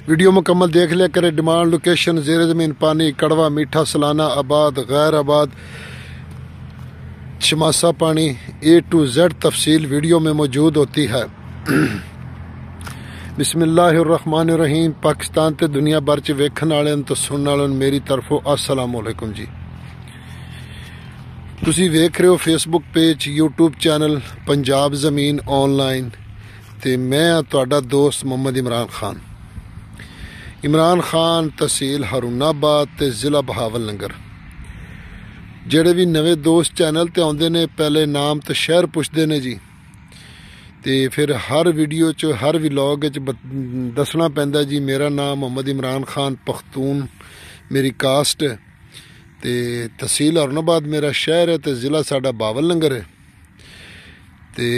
Video मुकम्मल देख लिया करे। डिमांड, लोकेशन, ज़ेर ज़मीन पानी, कड़वा, मीठा, सलाना, आबाद, गैर आबाद, शमासा पानी, A to Z तफसील वीडियो में मौजूद होती है। बिस्मिल्लाहिर्रहमानिर्रहीम। पाकिस्तान ते दुनिया भर च वेखण वालें तो सुनने वालें मेरी तरफों अस्सलामु अलैकुम जी। तुसी वेख रहे हो Facebook page, YouTube channel Punjab ज़मीन ऑनलाइन ते मैं तुहाडा दोस्त मोहम्मद इमरान खान। इमरान खान तहसील हरुणाबाद ते ज़िला बहावलनगर। ਜਿਹੜੇ भी नवे दोस्त चैनल ते आउंदे ने पहले नाम ते शहर पुछदे ने जी, ते फिर हर वीडियो च हर व्लॉग च दसना पैंदा जी मेरा नाम मोहम्मद इमरान खान पख्तून मेरी कास्ट ते तहसील हरुणाबाद मेरा शहर है ते ज़िला साडा बहावलनगर है। ते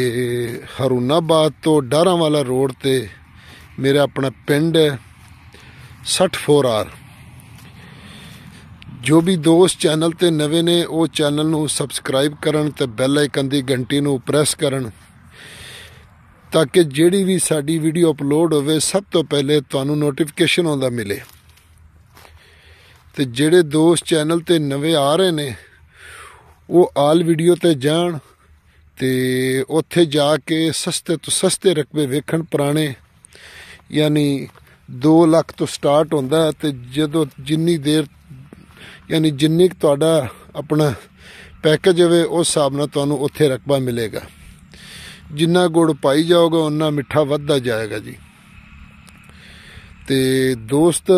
हरुणाबाद तो डारांवाला रोड ते मेरा अपना पिंड है 64R। जो भी दोस्त चैनल ते नवे ने वो चैनल नू सबसक्राइब करन ते बैल आइकन दी घंटी नू प्रेस करन ताकि जिहड़ी भी साडी वीडियो अपलोड होवे सब तो पहले तुहानू नोटिफिकेशन आउंदा मिले। ते जिहड़े दोस्त चैनल ते नवे आ रहे ने वो आल वीडियो ते जान ते उत्थे जाके सस्ते तो सस्ते रकबे वेखण। पुराने यानी 2 लाख तो स्टार्ट होंदा है ते जदों जिन्नी देर यानी जिन्नी तुहाडा अपना पैकेज होवे उस हिसाब नाल तुहानू उत्थे रकबा मिलेगा। जिन्ना गुड़ पाई जाओगे उन्ना मिठा वधदा जाएगा जी। ते दोस्त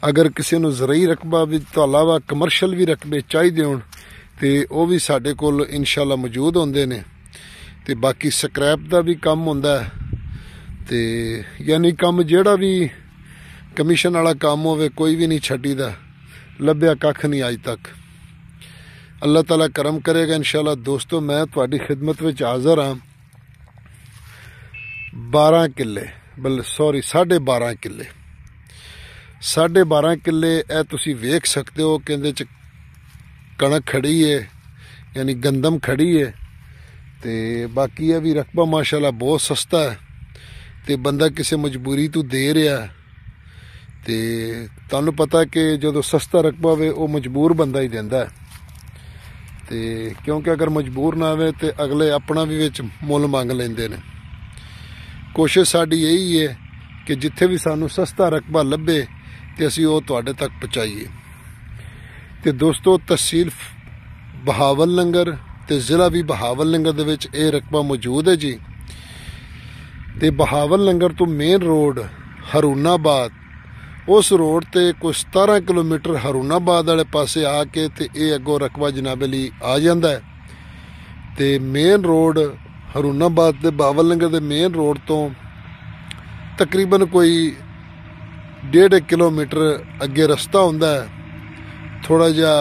अगर किसी नू ज़रई रकबा भी तो अलावा कमर्शल भी रकबे चाहिए होण ते वो भी साडे कोल इंशाअल्लाह मौजूद होंदे ने। ते बाकी स्क्रैप दा भी कम हुंदा है ते यानी कम जिहड़ा भी कमीशन वाला काम होवे कोई भी नहीं छड्डीदा। लभ्या कख नहीं अज तक। अल्लाह ताला करम करेगा इंशाअल्लाह। दोस्तों मैं तुहाडी खिदमत विच हाज़र हाँ। 12 किले सॉरी 12.5 किले 12.5 किले ए तुसी वेख सकते हो कि इहदे च कणक खड़ी है यानी गंदम खड़ी है। ते बाकी ये भी रकबा माशाअल्लाह बहुत सस्ता है ते बंदा किसी मजबूरी तो दे रहा है। ते तुहानू पता है कि जो सस्ता रकबा होवे वो मजबूर बंदा ही देंदा है। ते क्योंकि अगर मजबूर ना आवे तो अगले अपना भी विच मुल मंग लेंदे ने। कोशिश साडी यही है कि जिथे भी सानू सस्ता रकबा लभे तो असीं वो तुहाडे तक पहुँचाइए। तो दोस्तों तहसील बहावलनगर ते ज़िला भी बहावलनगर दे विच ये रकबा मौजूद है जी। ते बहावलनगर तो मेन रोड हरुणाबाद उस रोड ते कोई 17 किलोमीटर हरुणाबाद वाले पासे आके ते ये अगों रकबा जनाबे लई आ जांदा है। ते मेन रोड हरुणाबाद ते बहावलनगर दे मेन रोड तो तकरीबन कोई 1.5 किलोमीटर अगे रस्ता हुंदा है। थोड़ा जा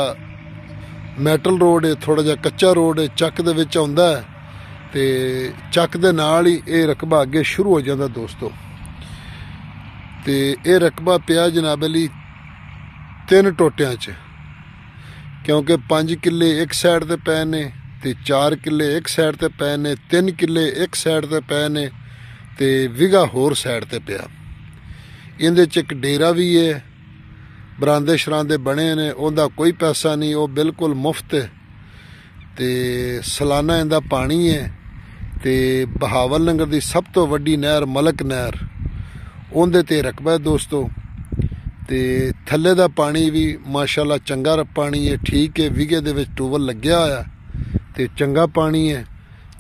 मैटल रोड है, थोड़ा जा कच्चा रोड है, चक दे विच आउंदा है ते चक दे नाल ही ये रकबा अगे शुरू हो जाता दोस्तों। ते ये रकबा पिया जनाबे लई 3 टोटियां च, क्योंकि 5 किले एक साइड ते पै ने ते 4 किले एक साइड ते पै ने, 3 किले एक साइड ते पै ने ते विगा होर साइड ते पिया। इहदे च एक डेरा भी है, बरांदे शरांदे बने ने, उहदा कोई पैसा नहीं, वो बिल्कुल मुफ्त है। ते सालाना इहदा पानी है। ते बहावलनगर दी सब तो वड्डी नहर मलक नहर उहदे ते रकबा है दोस्तों। ते थल्ले दा पानी भी माशाअल्लाह चंगा पानी है, ठीक है। विगे दे विच टूबल लग्या होया ते चंगा पानी है।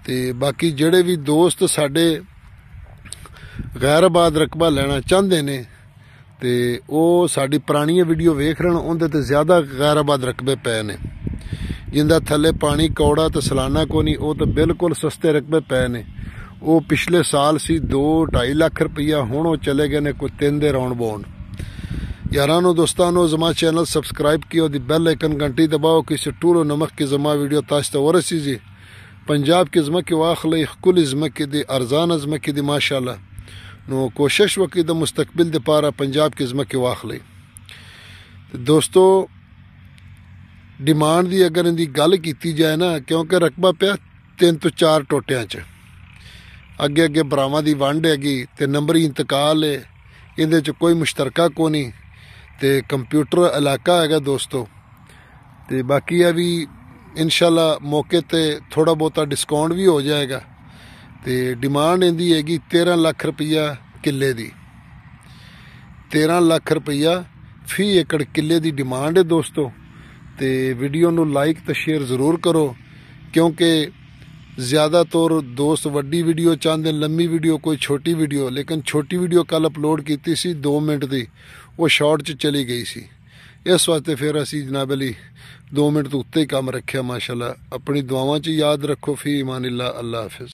ते बाकी जिहड़े भी दोस्त साडे गैराबाद रकबा लेना चाहते ने ते वो साडी पुरानी वीडियो वेख रहे उहदे ते ज़्यादा गैराबाद रकबे पे ने। जिंदा थल्ले पानी कौड़ा तो सालाना को नहीं, वो तो बिल्कुल सस्ते रकबे पे ने। वो पिछले साल सी 2-2.5 लाख रुपया, हुण वो चले गए ने कोई 3 दे राउंड बाउंड। यारानो दोस्तानो जमा चैनल सब्सक्राइब किया, दी बेल आइकन घंटी दबाओ किसी टूलो नमक की जमा वीडियो ताश्ता वरसी जी। पंजाब की जमा के वाखले कुल जमा की दी अरजान जमा की दी माशाअल्लाह नो कोशिश वकी द मुस्तकबिल दे पारा पंजाब की जमा के वाखले। दोस्तों डिमांड दी अगर इनकी गल की जाए ना, क्योंकि रकबा पिया 3 तो 4 टोटियां च, अगे अगे भरावां दी वंड हैगी ते नंबरी इंतकाल है। ਇਹਦੇ 'ਚ ਕੋਈ ਮੁਸ਼ਤਰਕਾ ਕੋ ਨਹੀਂ ਤੇ ਕੰਪਿਊਟਰ ਇਲਾਕਾ ਹੈਗਾ ਦੋਸਤੋ। ਤੇ ਬਾਕੀ ਆ ਵੀ ਇਨਸ਼ਾਅੱਲਾ ਮੌਕੇ ਤੇ ਥੋੜਾ ਬਹੁਤਾ ਡਿਸਕਾਊਂਟ ਵੀ ਹੋ ਜਾਏਗਾ। ਤੇ ਡਿਮਾਂਡ ਇਹਦੀ ਹੈਗੀ 13 ਲੱਖ ਰੁਪਈਆ ਕਿੱਲੇ ਦੀ। 13 ਲੱਖ ਰੁਪਈਆ ਫੀ ਏਕੜ ਕਿੱਲੇ ਦੀ ਡਿਮਾਂਡ ਹੈ ਦੋਸਤੋ। ਤੇ ਵੀਡੀਓ ਨੂੰ ਲਾਈਕ ਤੇ ਸ਼ੇਅਰ ਜ਼ਰੂਰ ਕਰੋ, ਕਿਉਂਕਿ ਜ਼ਿਆਦਾਤਰ ਦੋਸਤ ਵੱਡੀ ਵੀਡੀਓ ਚਾਹੁੰਦੇ, ਲੰਮੀ ਵੀਡੀਓ, ਕੋਈ ਛੋਟੀ ਵੀਡੀਓ। ਲੇਕਿਨ ਛੋਟੀ ਵੀਡੀਓ ਕੱਲ ਅਪਲੋਡ ਕੀਤੀ ਸੀ 2 ਮਿੰਟ ਦੀ, ਉਹ ਸ਼ਾਰਟ 'ਚ ਚਲੀ ਗਈ ਸੀ। ਇਸ ਵਾਸਤੇ ਫਿਰ ਅਸੀਂ ਜਨਾਬ ਅਲੀ 2 ਮਿੰਟ ਤੋਂ ਉੱਤੇ ਹੀ ਕੰਮ ਰੱਖਿਆ। ਮਾਸ਼ਾਅੱਲਾ, ਆਪਣੀ ਦੁਆਵਾਂ 'ਚ ਯਾਦ ਰੱਖੋ। ਫੀ ਇਮਾਨਿल्लाह। ਅੱਲਾ ਹਾਫਿਜ਼।